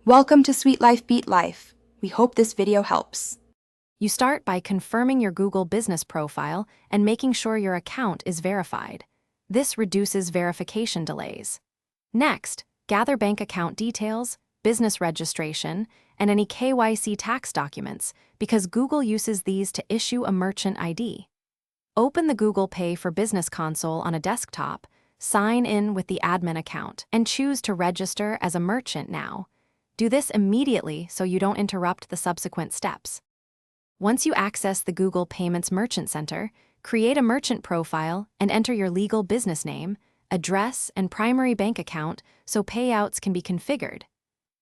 Welcome to Sweet Life Beat Life. We hope this video helps. You start by confirming your Google business profile and making sure your account is verified. This reduces verification delays. Next, gather bank account details, business registration, and any KYC tax documents because Google uses these to issue a merchant ID. Open the Google Pay for Business console on a desktop, sign in with the admin account, and choose to register as a merchant now. Do this immediately so you don't interrupt the subsequent steps. Once you access the Google Payments Merchant Center, create a merchant profile and enter your legal business name, address, and primary bank account so payouts can be configured.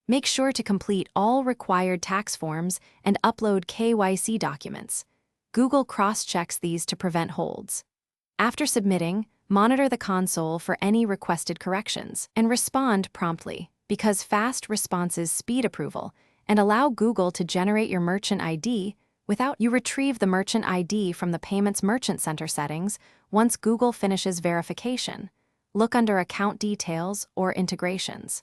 Make sure to complete all required tax forms and upload KYC documents. Google cross-checks these to prevent holds. After submitting, monitor the console for any requested corrections and respond promptly, because fast responses speed approval and allow Google to generate your merchant ID without you retrieve the merchant ID from the Payments Merchant Center settings once Google finishes verification. Look under Account Details or Integrations.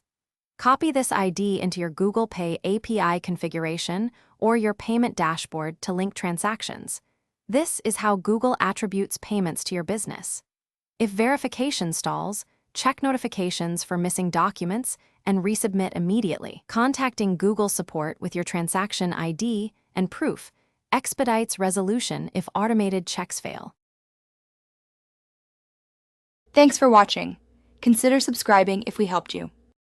Copy this ID into your Google Pay API configuration or your payment dashboard to link transactions. This is how Google attributes payments to your business. If verification stalls, check notifications for missing documents and resubmit immediately. Contacting Google support with your transaction ID and proof expedites resolution if automated checks fail. Thanks for watching. Consider subscribing if we helped you.